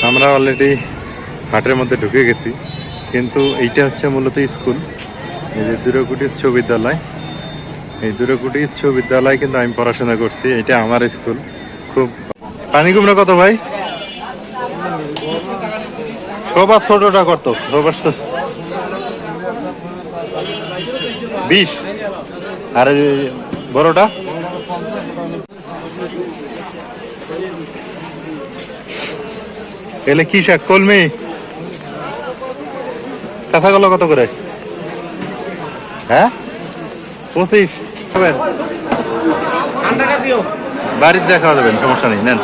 আমরা অলরেডি হাটের মধ্যে ঢুকে গেছি, কিন্তু এইটা হচ্ছে মূলত স্কুল। এই যে দুর্গাকুটি উচ্চ বিদ্যালয়, এই দুর্গাকুটি উচ্চ বিদ্যালয় কিন্তু আমি পড়াশোনা করছি। এটা আমার স্কুল। খুব পানি কুমড়া কত ভাই? সবার ছোটটা কত? সবার 20, আর বড়টা এলে কি শাক? কলমি। কাঁচাগুলো কত করে? হ্যাঁ, 25। বাড়িতে দেখা যাবেন, সমস্যা নেই, নেন।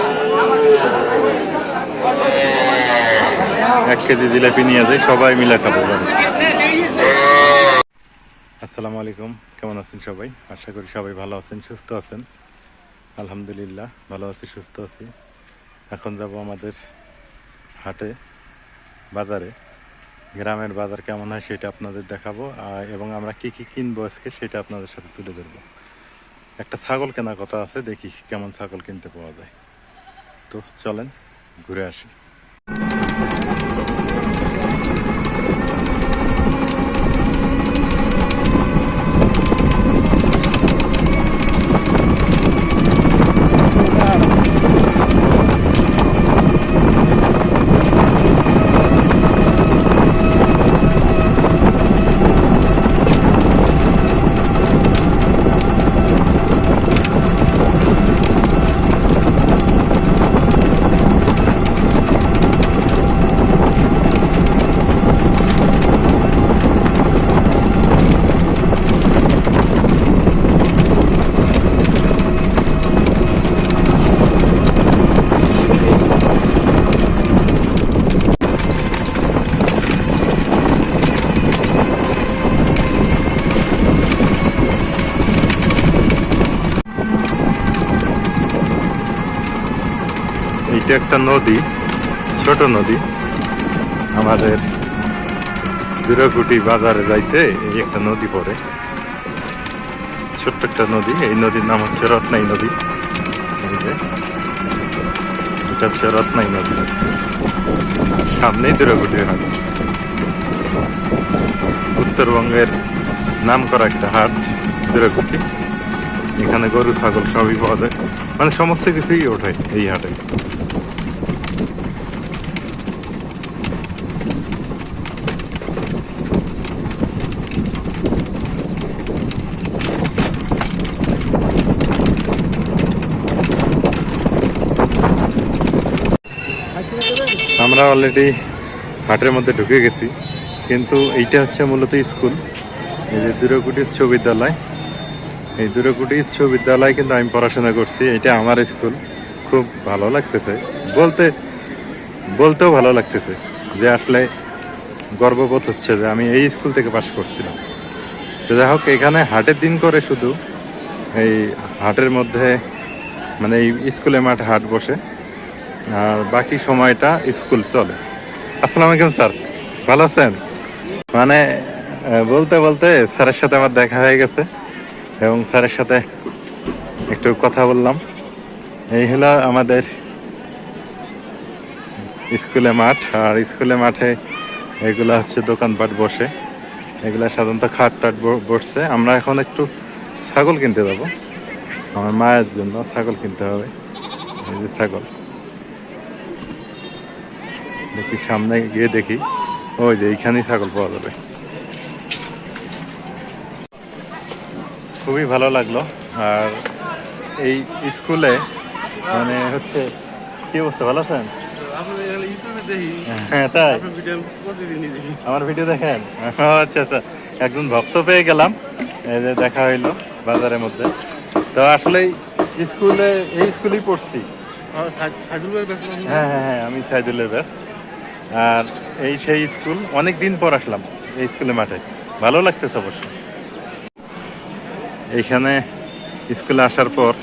1 কেজি জিলাপি নিয়ে যাই, সবাই মিলে খাবো। আসসালামু আলাইকুম, কেমন আছেন সবাই? আশা করি সবাই ভালো আছেন, সুস্থ আছেন। আলহামদুলিল্লাহ ভালো আছি, সুস্থ আছি। এখন যাব আমাদের হাটে, বাজারে। গ্রামের বাজার কেমন হয় সেটা আপনাদের দেখাবো, এবং আমরা কি কি কিনবো আজকে সেটা আপনাদের সাথে তুলে ধরবো। একটা ছাগল কেনার কথা আছে, দেখি কেমন ছাগল কিনতে পাওয়া যায়। তো চলেন ঘুরে আসি। এটা একটা নদী, ছোট নদী। আমাদের দুর্গাকুটি বাজারে যাইতে এই একটা নদী পড়ে, ছোট্ট একটা নদী। এই নদীর নাম হচ্ছে রত্নাই নদী। এটা হচ্ছে রত্নাই নদী, সামনেই দুর্গাকুটি হাট। উত্তরবঙ্গের নাম করা একটা হাট দুর্গাকুটি। এখানে গরু ছাগল সবই পাওয়া যায়, মানে সমস্ত কিছুই ওঠে এই হাটে। আমরা অলরেডি হাটের মধ্যে ঢুকে গেছি, কিন্তু এইটা হচ্ছে মূলত স্কুল। এই যে দুর্গাকুটি উচ্চ বিদ্যালয়, এই দুর্গাকুটি উচ্চ বিদ্যালয় কিন্তু আমি পড়াশোনা করছি। এটা আমার স্কুল। খুব ভালো লাগতেছে, বলতেও ভালো লাগতেছে যে আসলে গর্ববোধ হচ্ছে যে আমি এই স্কুল থেকে পাশ করছিলাম। তো যাই হোক, এখানে হাটের দিন করে শুধু এই হাটের মধ্যে, মানে এই স্কুলের মাঠে হাট বসে, আর বাকি সময়টা স্কুল চলে। আসসালামু আলাইকুম স্যার, ভালো আছেন? মানে বলতে বলতে স্যারের সাথে আমার দেখা হয়ে গেছে, এবং স্যারের সাথে একটু কথা বললাম। এই হলো আমাদের স্কুলে মাঠ, আর স্কুলে মাঠে এগুলা হচ্ছে দোকানপাট বসে। এগুলা সাধারণত খাট টাট বসছে। আমরা এখন একটু ছাগল কিনতে যাবো, আমার মায়ের জন্য ছাগল কিনতে হবে। এই যে ছাগল, দেখি সামনে গিয়ে দেখি, ওই যে এইখানেই ছাগল পাওয়া যাবে। খুবই ভালো লাগলো। আর এই স্কুলে মানে হচ্ছে কি অবস্থা, ভালো আছেন? হ্যাঁ, তাই আমার ভিডিও দেখেন? আচ্ছা আচ্ছা, একজন ভক্ত পেয়ে গেলাম, এই যে দেখা হইলো বাজারের মধ্যে। তো আসলে স্কুলে, এই স্কুলেই পড়ছি। হ্যাঁ হ্যাঁ হ্যাঁ, আমি সাইদুলের ব্যাস। আর এই সেই স্কুল, অনেক দিন পর আসলাম এই স্কুলের মাঠে, ভালো লাগতেছে অবশ্য। এইখানে স্কুলে আসার পর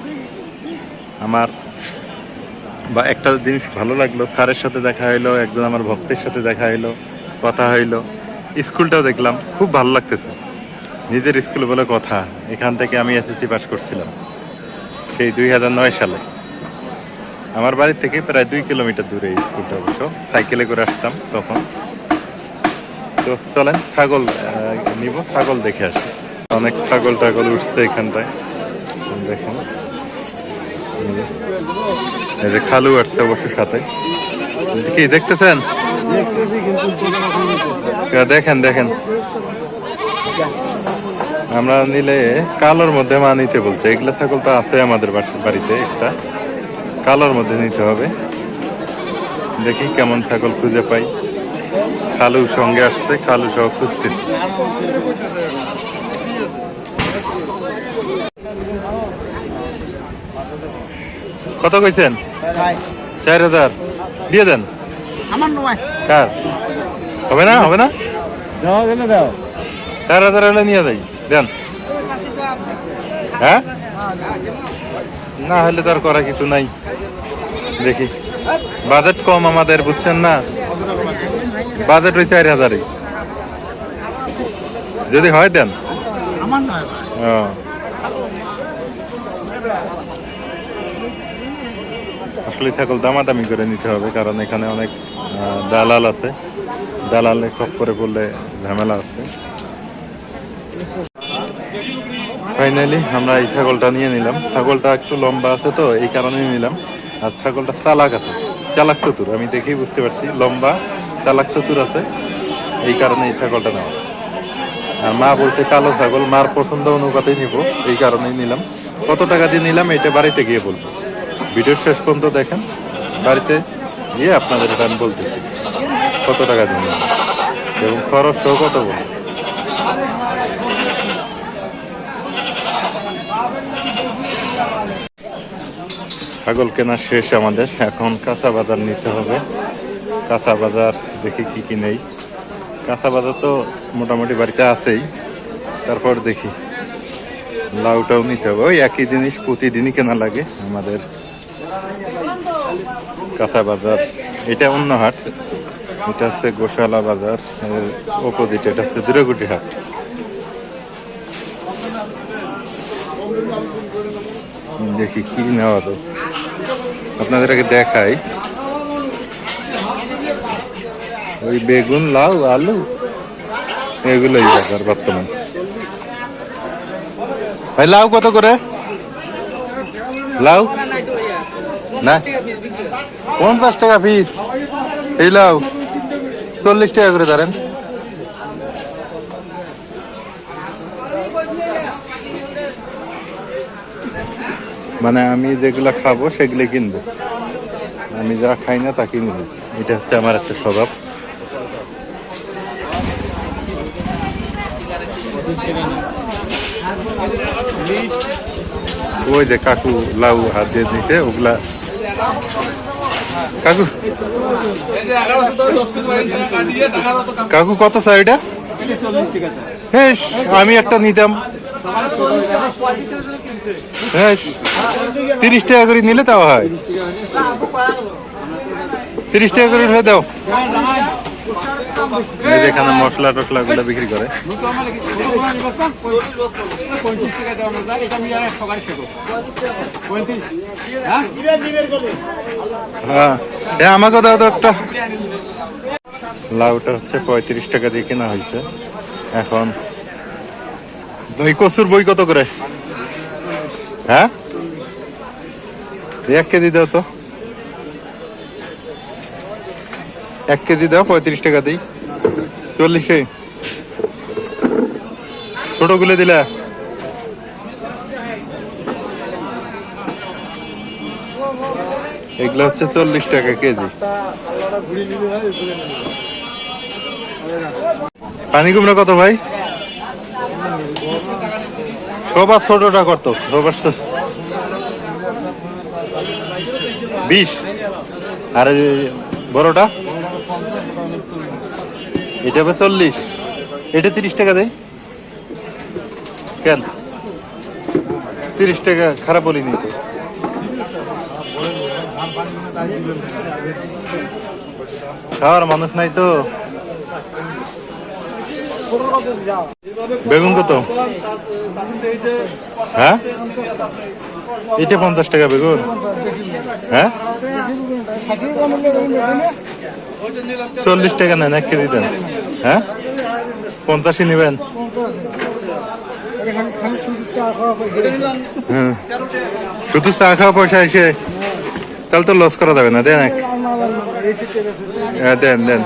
আমার একটা জিনিস ভালো লাগলো, স্যারের সাথে দেখা হইলো, একজন আমার ভক্তের সাথে দেখা হইলো, কথা হইলো। স্কুলটাও দেখলাম, খুব ভালো লাগতেছে। নিজের স্কুল বলে কথা। এখান থেকে আমি এসএসসি পাস করছিলাম সেই 2009 সালে। আমার বাড়ি থেকে প্রায় 2 কিলোমিটার দূরে এই স্কুলটা, অবশ্য সাইকেলে করে আসতাম তখন। তো চলেন ছাগল নিব, ছাগল দেখে আসি। অনেক ছাগল টাগল উঠছে এখানটায়, দেখেন। এই যে খালু আসছে অবশ্য সাথে, কি দেখতেছেন? দেখেন দেখেন, আমরা নিলে কালোর মধ্যে মা নিতে বলছে। এগুলা ছাগল তো আছে আমাদের বাড়িতে, একটা কালোর মধ্যে নিতে হবে। দেখি কেমন ছাগল খুঁজে পাই। খালু সঙ্গে আসছে, খালু সহ খুঁজতে। কত কইছেন? 4000 দিয়ে দেন। কার হবে না? হবে না, 4000 হলে নিয়ে যাই, দেন। হ্যাঁ, না হলে তার করা কিছু নাই। দেখি, বাজেট কম আমাদের, বুঝছেন না? বাজেট ওই 4000-ই, যদি হয় দেন। আসলে ছাগল দামাদামি করে নিতে হবে, কারণ এখানে অনেক দালাল আছে, দালালে খপ্পরে পড়লে ঝামেলা আছে। ফাইনালি আমরা এই ছাগলটা নিয়ে নিলাম। ছাগলটা একটু লম্বা আছে তো এই কারণেই নিলাম। আর ছাগলটা চালাক আছে, চালাক চতুর, আমি দেখেই বুঝতে পারছি। লম্বা, চালাক চতুর আছে, এই কারণে এই ছাগলটা নেওয়া। আর মা বলতে কালো ছাগল, মার পছন্দ অনুপাতেই নিব, এই কারণেই নিলাম। কত টাকা দিয়ে নিলাম এটা বাড়িতে গিয়ে বলবো। ভিডিওর শেষ পর্যন্ত দেখেন, বাড়িতে গিয়ে আপনাদের এটা আমি বলতেছি কত টাকা দিয়ে নিলাম এবং খরচ সহ কত বলবো। ছাগল কেনা শেষ আমাদের, এখন কাঁচা বাজার নিতে হবে। কাঁচা বাজার দেখি কি কি নেই। কাঁচা বাজার তো মোটামুটি বাড়িতে আছেই, তারপর দেখি লাউটাও নিতে হবে। ওই একই জিনিস প্রতিদিনই কেনা লাগে আমাদের। কাঁচা বাজার এটা অন্য হাট, এটা হচ্ছে গোশালা বাজার, অপোজিট এটা হচ্ছে দুর্গাগুটি হাট। দেখি কি নেওয়া তো, আপনাদের আগে দেখাই। ওই বেগুন, লাউ, আলু, এগুলোই বাজার বর্তমান। ভাই লাউ কত করে? লাউ না 50 টাকা পিস। এই লাউ 40 টাকা করে ধরেন। মানে আমি যেগুলা খাবো সেগুলো কিনবো, আমি যারা খাই না তা কিনবো। এটা হচ্ছে আমার একটা স্বভাব। ওই যে কাকু লাউ হাত দিয়ে দিতে, ওগুলা কাকু কাকু কত স্যার এটা? হ্যাঁ আমি একটা নিতাম। হ্যাঁ 30 টাকা করে নিলে তাও হয়, 30 টাকা করে উঠে দাও। এখানে মশলা টসলা গুলো বিক্রি করে। হ্যাঁ আমাকে দাও তো একটা। লাউটা হচ্ছে 35 টাকা দিয়ে কেনা হয়েছে। এখন ওই কচুর বই কত করে? হ্যাঁ 1 কেজি দাও তো, 1 কেজি দাও, 35 টাকা দিই। 40 ছোট গুলো দিলা। এগুলো হচ্ছে 40 টাকা কেজি। পানি কুমড়া কত ভাই? সবার ছোটটা কত? সবার 20 আর বড়টা এটা হবে 40। এটা 30 টাকা দেয় কেন? 30 টাকা খারাপ বলিনি তো। খাওয়ার মানুষ নাই তো। বেগুন কত? হ্যাঁ এটা 50 টাকা বেগুন। হ্যাঁ 40 টাকা নেন, 1 কেজি দেন। হ্যাঁ 50 নেবেন। হ্যাঁ শুধু চা খাওয়া পয়সা এসে তাহলে তো লস করা যাবে না। দেন দেন দেন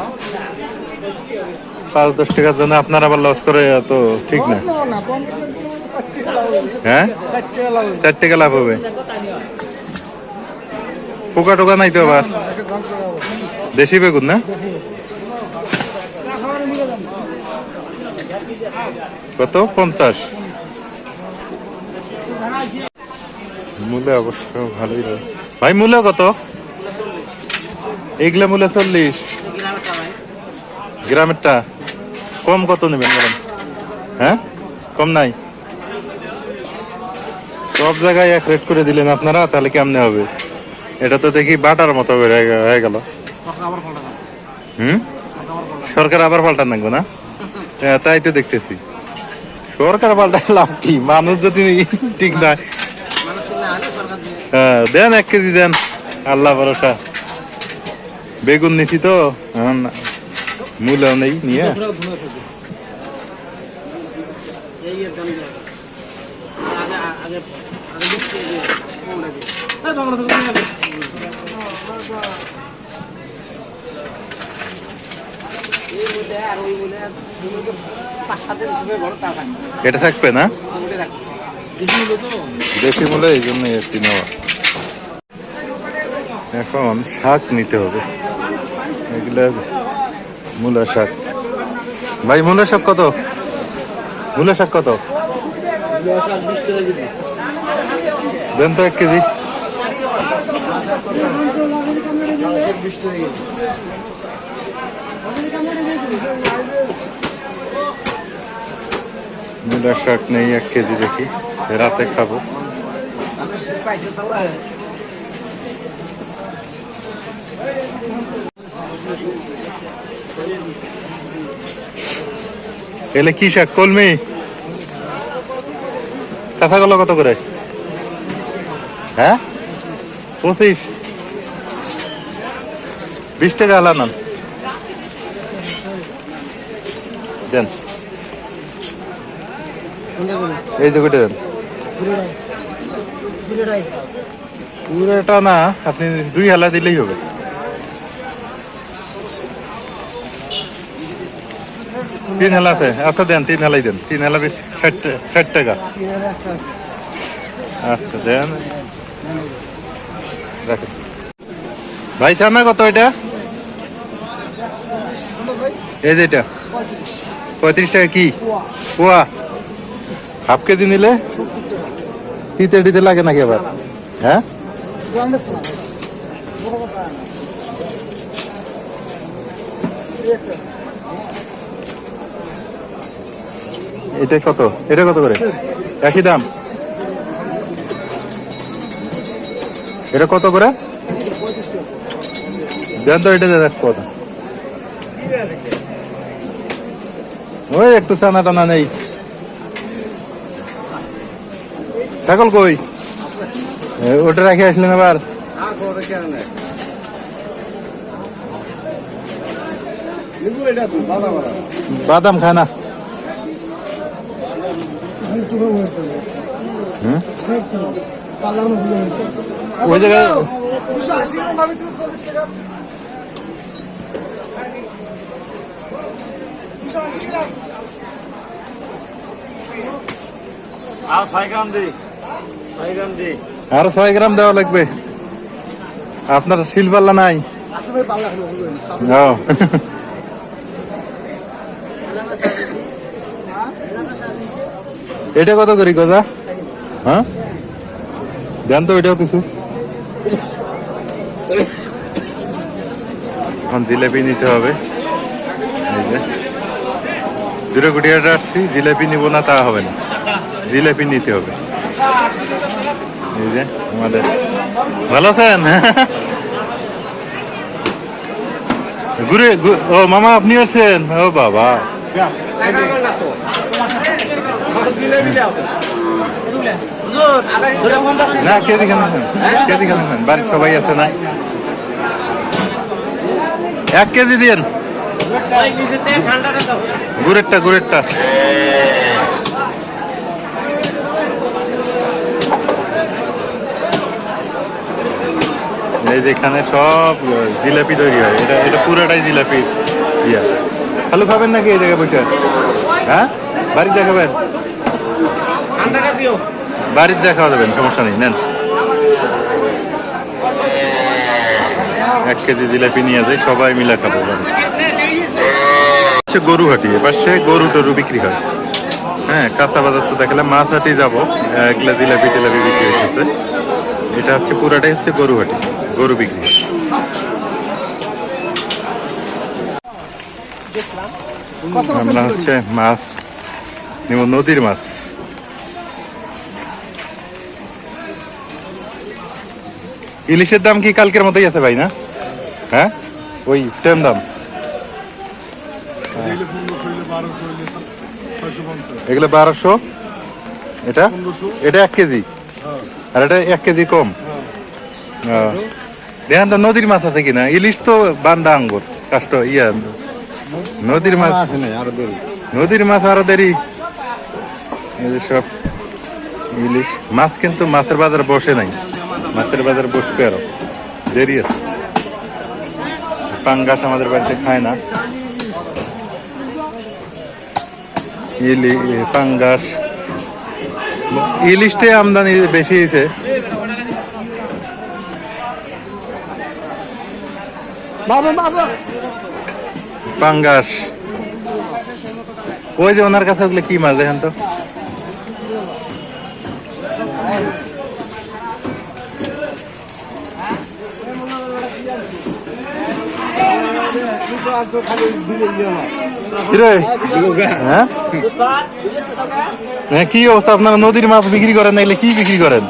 5-10 টাকার জন্য আপনার আবার লস করে তো ঠিক না। হ্যাঁ 4 টাকা লাভ হবে। পোকা টোকা নাই তো আবার? দেশি বেগুন না? কত? 50। মূল্য অবশ্য ভালোই ভাই। মূল্য কত? এগুলা মূল্য 40। গ্রামেরটা কম কত নেবেন বলেন? হ্যাঁ কম নাই? সব জায়গায় এক রেট করে দিলেন আপনারা, তাহলে কেমনে হবে? এটা তো দেখি বাটার মতো হয়ে গেল। সরকার আবার পাল্টান লাগবে না? তাই তো দেখতেছি। সরকার পাল্টায় লাভ কি? মানুষ যদি ঠিক না। হ্যাঁ দেন 1 কেজি দেন, আল্লাহ ভরসা। বেগুন নিছি তো মূল্য নেই নিয়ে। এটা থাকবে না দেশি মূল্য, এই জন্য এসছি নেওয়া। এখন শাক নিতে হবে, এগুলা মূলা শাক। ভাই মূলা শাক কত? মূলা শাক কত দেন তো 1 কেজি। মূলা শাক নেই 1 কেজি, দেখি রাতে খাবো। এলে কি শাক? কলমি। কাঁথাগুলো কত করে? হ্যাঁ 25। 20 টাকা আলা নেন দেন। এই যে গোটে দেন। পুরোটা না, আপনি 2 হালা দিলেই হবে। তিন হালা আছে? আচ্ছা দেন 3 হালাই দেন। 3 হালা 60 টাকা। আচ্ছা দেন রাখেন। ভাই চানা কত এটা? এই যে এটা 35 টাকা। কি পোয়া? হাফ কেজি নিলে তিতে টিতে লাগে নাকি আবার? হ্যাঁ এটা কত? এটা কত করে? একই দাম? এটা কত করে দেন তো? এটা দেখ কত? ওই একটু চানা টানা নেই। ছাগল কই? ওটা রাখে আসলেন আবার? বাদাম খায় না? ওই জায়গায় আরো 6 গ্রাম দেওয়া লাগবে। আপনার শিল পাল্লা নাই? এটা কত করি গজা? হ্যাঁ দেন তো এটাও কিছু। এখন জিলেপি নিতে হবে। এই যে দুর্গাকুটিয়াটা আসছি, জিলেপি নিব না তা হবে না, জিলেপি নিতে হবে। এই যে আমাদের ভালো আছেন? ঘুরে ও মামা আপনি আসছেন? ও বাবা না কেজি কেন খান, কেজি কেন খান, বাড়ির সবাই আছে না? 1 কেজি দিন গুড়েরটা, গুড়েরটা। এই যেখানে সব জিলাপি তৈরি হয়, এটা এটা পুরোটাই জিলাপি ইয়া। আলু খাবেন নাকি এই জায়গায় বসে? হ্যাঁ, বাড়িতে দেখাবেন, বাড়িতে দেখাও দেবেন, সমস্যা নেই, নেন। 1 কেজি জিলাপি নিয়ে যাই, সবাই মিলে খাবো। গরু হাটি, এপাশে গরু টরু বিক্রি হয়। হ্যাঁ, কাঁচা বাজার তো দেখালাম, মাছ হাটি যাবো, এগুলা জিলাপি টিলাপি বিক্রি হচ্ছে। এটা হচ্ছে পুরাটাই হচ্ছে গরু হাটি, গরু বিক্রি। আমরা হচ্ছে মাছ নিব, নদীর মাছ। ইলিশের দাম কি কালকের মতোই আছে ভাই, না? হ্যাঁ, ওই সেম দাম। এগুলো 1200, এটা এটা 1 কেজি, আর এটা 1 কেজি কম। দেখেন তো নদীর মাছ আছে কিনা। ইলিশ তো বান্দা আঙ্গুর কাষ্ট ইয়া, নদীর মাছ নদীর মাছ আরো দেরি। সব ইলিশ মাছ, কিন্তু মাছের বাজার বসে নাই, মাছের বাজার বসবে আরো দেরি আছে। পাঙ্গাস আমাদের বাড়িতে খায় না, পাঙ্গাস। ইলিশটাই আমদানি বেশি হয়েছে। পাঙ্গাস, ওই যে ওনার কাছে ওগুলো কি মাছ দেখেন তো। হ্যাঁ, কি অবস্থা আপনারা? নদীর মাছ বিক্রি করেন না, এগুলো কি বিক্রি করেন?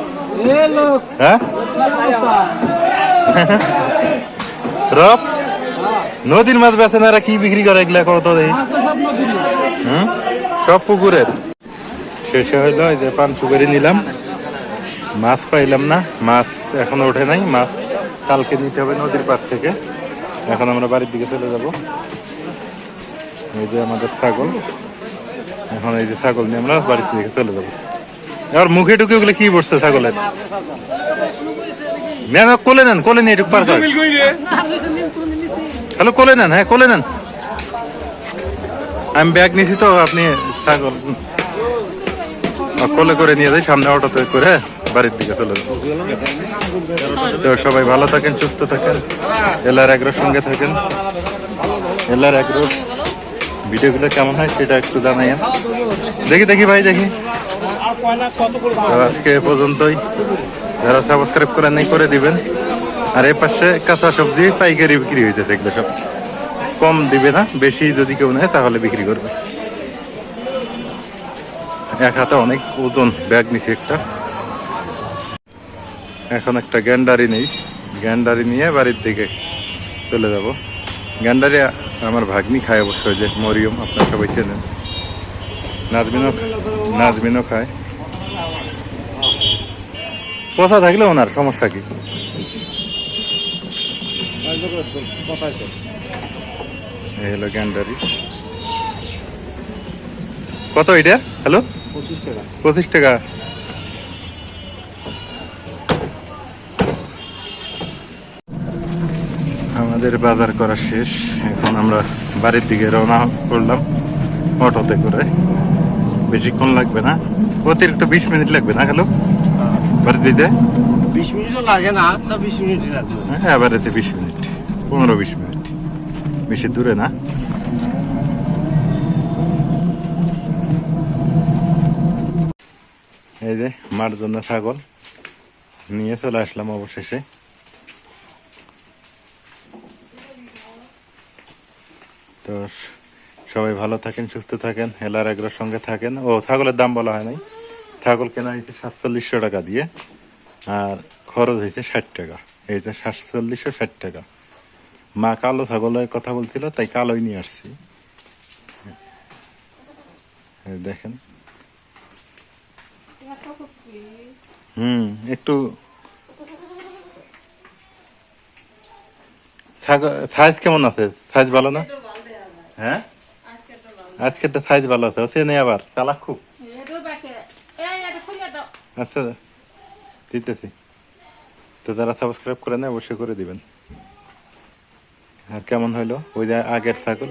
হ্যাঁ, রব নদীর মাছ বেচেন, এরা কি বিক্রি করে এগুলা কত দেয়? সব পুকুরের। শেষে হইলো এই যে পান সুপারি নিলাম, মাছ পাইলাম না, মাছ এখনো ওঠে নাই। মাছ কালকে নিতে হবে নদীর পাড় থেকে। এখন আমরা বাড়ির দিকে চলে যাব। এই যে আমাদের ছাগল, এখন এই যে ছাগল নিয়ে আমরা বাড়ির দিকে চলে যাবো। আর মুখে ঢুকে ওগুলো কি বসছে ছাগলের? নেন, কোলে নেন, কোলে নিয়ে ঢুক পার। হ্যালো, কোলে নেন, হ্যাঁ কোলে নেন। আমি ব্যাগ নিছি তো, আপনি ছাগল কোলে করে নিয়ে যাই, সামনে অটোতে করে বাড়ির দিকে চলে যাবো। তো সবাই ভালো থাকেন, সুস্থ থাকেন, এলার এগ্রোর সঙ্গে থাকেন। এলার এগ্রোর ভিডিওগুলো কেমন হয় সেটা একটু জানাইয়েন। দেখি দেখি ভাই, দেখি। আজকে এ পর্যন্তই। যারা সাবস্ক্রাইব করেন নাই করে দিবেন। আর এর পাশে কাঁচা সবজি পাইকারি বিক্রি হয়েছে, এগুলো সব কম দিবে না, বেশি যদি কেউ নেয় তাহলে বিক্রি করবে। এক হাতে অনেক ওজন ব্যাগ নিচ্ছি একটা। এখন একটা গ্যান্ডারি নেই, গ্যান্ডারি নিয়ে বাড়ির দিকে চলে যাব। গ্যান্ডারি আমার ভাগ্নি খায় অবশ্যই, যে মরিয়ম, আপনার সবাই চেনেন। নাজমিনও খায়। পচা থাকলে ওনার সমস্যা কি? এই হলো গ্যান্ডারি। কত এটা? হ্যালো, 25 টাকা। 25 টাকা। আমাদের বাজার করা শেষ, এখন আমরা বাড়ির দিকে রওনা করলাম অটোতে করে। বেশিক্ষণ লাগবে না, অতিরিক্ত 20 মিনিট লাগবে না। হ্যালো, বাড়ি দিতে 20 মিনিটও লাগে না, 20 মিনিট লাগবে। হ্যাঁ, বাড়িতে 20 মিনিট, 15-20 মিনিট, বেশি দূরে না। এই যে মার জন্য ছাগল নিয়ে চলে আসলাম অবশেষে। তো সবাই ভালো থাকেন, সুস্থ থাকেন, হেলার এগ্রোর সঙ্গে থাকেন। ও, ছাগলের দাম বলা হয় নাই। ছাগল কেনা হয়েছে 4700 টাকা দিয়ে, আর খরচ হয়েছে 60 টাকা। এই যে 4760 টাকা। মা কালো ছাগলের কথা বলছিল, তাই কালোই নিয়ে আসছি। দেখেন একটু সাইজ কেমন আছে? সাইজ ভালো না? হ্যাঁ, আজকেরটা সাইজ ভালো আছে। সে নেই আবার চালাক খুব। আচ্ছা, দিতেছি। তো যারা সাবস্ক্রাইব করে নেয় অবশ্যই করে দিবেন। আর কেমন হইলো ওই যে আগের ছাগল?